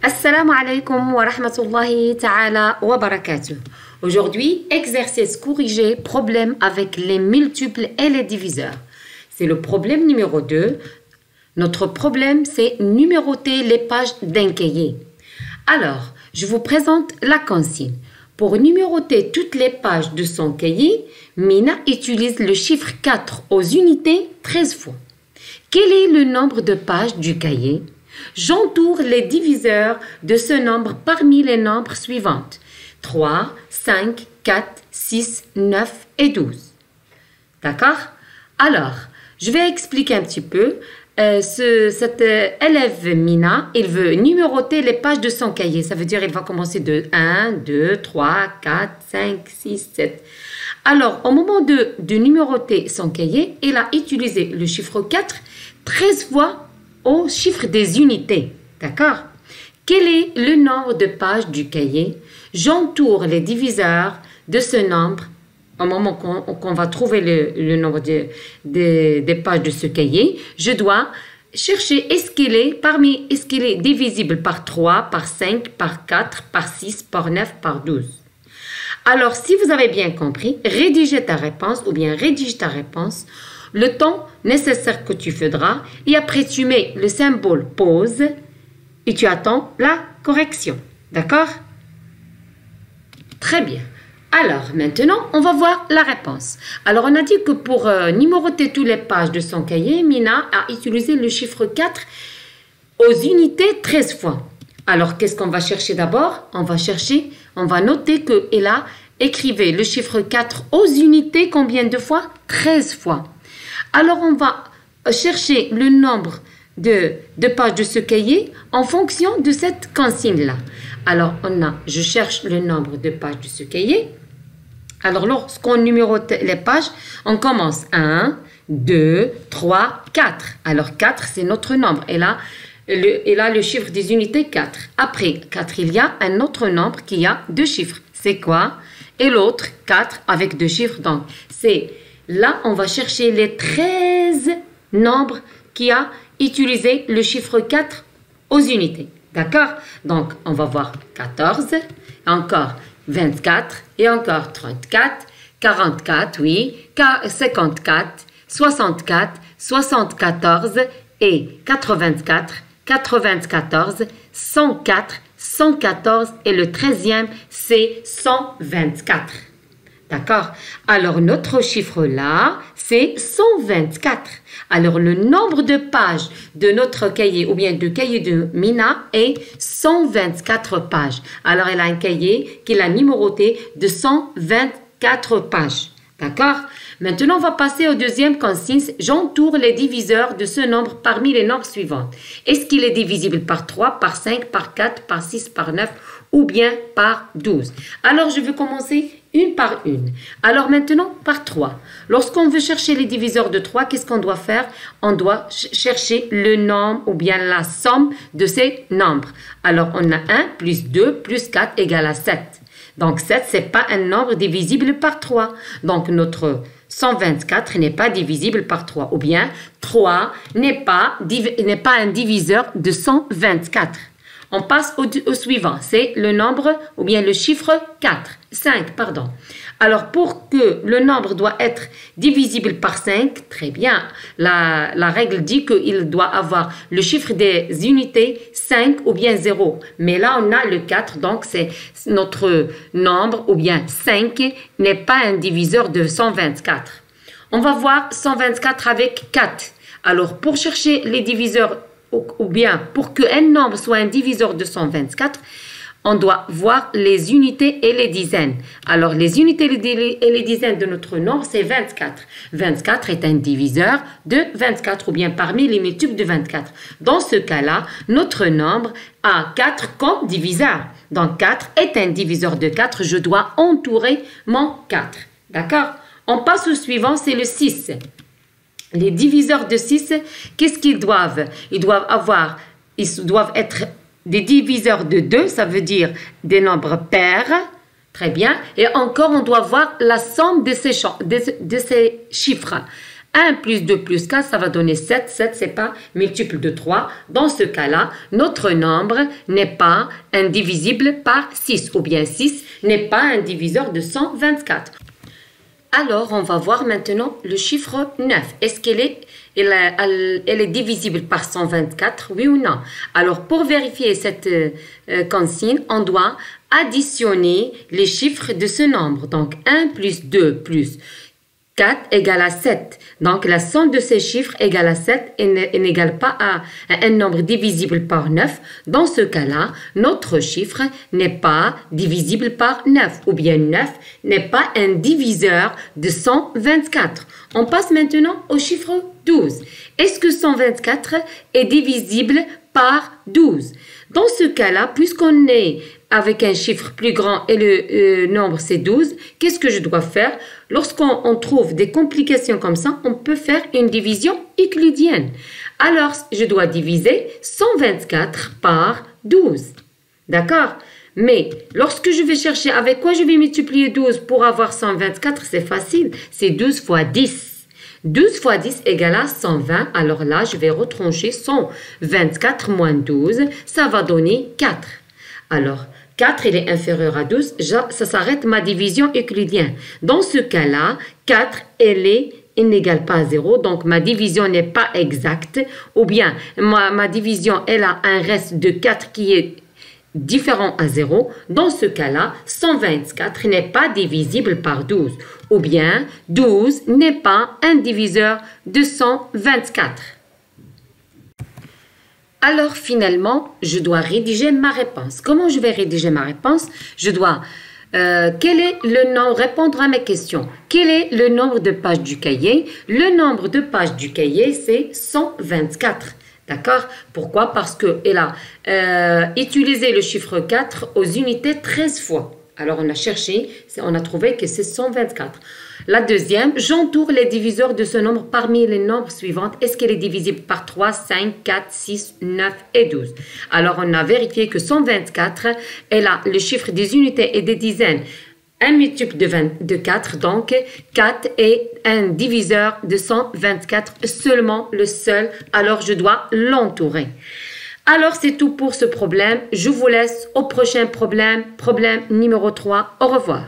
Assalamu alaikum wa rahmatullahi ta'ala wa barakatuh. Aujourd'hui, exercice corrigé, problème avec les multiples et les diviseurs. C'est le problème numéro 2. Notre problème, c'est numéroter les pages d'un cahier. Alors, je vous présente la consigne. Pour numéroter toutes les pages de son cahier, Mina utilise le chiffre 4 aux unités 13 fois. Quel est le nombre de pages du cahier? J'entoure les diviseurs de ce nombre parmi les nombres suivants. 3, 5, 4, 6, 9 et 12. D'accord? Alors, je vais expliquer un petit peu. Cet élève Mina, il veut numéroter les pages de son cahier. Ça veut dire qu'il va commencer de 1, 2, 3, 4, 5, 6, 7. Alors, au moment de numéroter son cahier, il a utilisé le chiffre 4 13 fois au chiffre des unités. D'accord? Quel est le nombre de pages du cahier? J'entoure les diviseurs de ce nombre. Au moment qu'on va trouver le nombre des pages de ce cahier, je dois chercher est-ce qu'il est divisible par 3, par 5, par 4, par 6, par 9, par 12. Alors, si vous avez bien compris, rédige ta réponse le temps nécessaire que tu feras et après tu mets le symbole pause et tu attends la correction. D'accord? Très bien. Alors, maintenant, on va voir la réponse. Alors, on a dit que pour numéroter toutes les pages de son cahier, Mina a utilisé le chiffre 4 aux unités 13 fois. Alors, qu'est-ce qu'on va chercher d'abord? On va noter qu'elle a écrivé le chiffre 4 aux unités combien de fois? 13 fois. Alors, on va chercher le nombre de pages de ce cahier en fonction de cette consigne-là. Alors, je cherche le nombre de pages de ce cahier. Alors, lorsqu'on numérote les pages, on commence 1, 2, 3, 4. Alors, 4, c'est notre nombre. Et là, le chiffre des unités 4. Après 4, il y a un autre nombre qui a 2 chiffres. C'est quoi? Et l'autre, 4 avec 2 chiffres. Donc, là, on va chercher les 13 nombres qui a utilisé le chiffre 4 aux unités. D'accord? Donc, on va voir 14, encore 24, et encore 34, 44, oui, 54, 64, 74 et 84, 94, 104, 114 et le 13e, c'est 124. D'accord? Alors, notre chiffre là, c'est 124. Alors, le nombre de pages de notre cahier ou bien du cahier de Mina est 124 pages. Alors, elle a un cahier qu'il a numéroté de 124 pages. D'accord? Maintenant, on va passer au deuxième consigne. J'entoure les diviseurs de ce nombre parmi les nombres suivants. Est-ce qu'il est divisible par 3, par 5, par 4, par 6, par 9 ou bien par 12? Alors, je vais commencer une par une. Alors maintenant, par 3. Lorsqu'on veut chercher les diviseurs de 3, qu'est-ce qu'on doit faire? On doit chercher le nombre ou bien la somme de ces nombres. Alors, on a 1 plus 2 plus 4 égale à 7. Donc, 7, ce n'est pas un nombre divisible par 3. Donc, notre 124 n'est pas divisible par 3. Ou bien, 3 n'est pas un diviseur de 124. On passe au suivant, c'est le nombre ou bien le chiffre 5, pardon. Alors, pour que le nombre doit être divisible par 5, très bien, la règle dit qu'il doit avoir le chiffre des unités 5 ou bien 0. Mais là, on a le 4, donc c'est notre nombre ou bien 5 n'est pas un diviseur de 124. On va voir 124 avec 4. Alors, pour chercher les diviseurs ou bien pour qu'un nombre soit un diviseur de 124, on doit voir les unités et les dizaines. Alors, les unités et les dizaines de notre nombre, c'est 24. 24 est un diviseur de 24 ou bien parmi les multiples de 24. Dans ce cas-là, notre nombre a 4 comme diviseur. Donc, 4 est un diviseur de 4. Je dois entourer mon 4. D'accord? On passe au suivant, c'est le 6. Les diviseurs de 6, qu'est-ce qu'ils doivent? Ils doivent être des diviseurs de 2, ça veut dire des nombres pairs. Très bien. Et encore, on doit voir la somme de ces chiffres. 1 plus 2 plus 4, ça va donner 7. 7, c'est pas multiple de 3. Dans ce cas-là, notre nombre n'est pas indivisible par 6. Ou bien 6 n'est pas un diviseur de 124. Alors, on va voir maintenant le chiffre 9. Est-ce qu'elle est divisible par 124, oui ou non? Alors, pour vérifier cette consigne, on doit additionner les chiffres de ce nombre. Donc, 1 plus 2 plus 4 égale à 7. Donc, la somme de ces chiffres égale à 7 et n'égale pas à un nombre divisible par 9. Dans ce cas-là, notre chiffre n'est pas divisible par 9. Ou bien 9 n'est pas un diviseur de 124. On passe maintenant au chiffre 12. Est-ce que 124 est divisible par 12? Dans ce cas-là, puisqu'on est avec un chiffre plus grand et le nombre c'est 12, qu'est-ce que je dois faire? Lorsqu'on trouve des complications comme ça, on peut faire une division euclidienne. Alors, je dois diviser 124 par 12. D'accord? Mais lorsque je vais chercher avec quoi je vais multiplier 12 pour avoir 124, c'est facile. C'est 12 fois 10. 12 fois 10 égale à 120. Alors là, je vais retrancher 124 moins 12. Ça va donner 4. Alors, 4, il est inférieur à 12. Ça s'arrête ma division euclidienne. Dans ce cas-là, 4, il n'égale pas à 0. Donc, ma division n'est pas exacte. Ou bien, ma division, elle a un reste de 4 qui est différent à 0. Dans ce cas-là, 124 n'est pas divisible par 12. Ou bien, 12 n'est pas un diviseur de 124. Alors, finalement, je dois rédiger ma réponse. Comment je vais rédiger ma réponse? Je dois, quel est le nombre, répondre à mes questions. Quel est le nombre de pages du cahier? Le nombre de pages du cahier, c'est 124. D'accord? Pourquoi? Parce qu'elle a utilisé le chiffre 4 aux unités 13 fois. Alors, on a cherché, on a trouvé que c'est 124. La deuxième, j'entoure les diviseurs de ce nombre parmi les nombres suivants. Est-ce qu'elle est divisible par 3, 5, 4, 6, 9 et 12? Alors, on a vérifié que 124, elle a le chiffre des unités et des dizaines. Un multiple de 4, donc 4 est un diviseur de 124, seulement le seul. Alors, je dois l'entourer. Alors, c'est tout pour ce problème. Je vous laisse au prochain problème, problème numéro 3. Au revoir.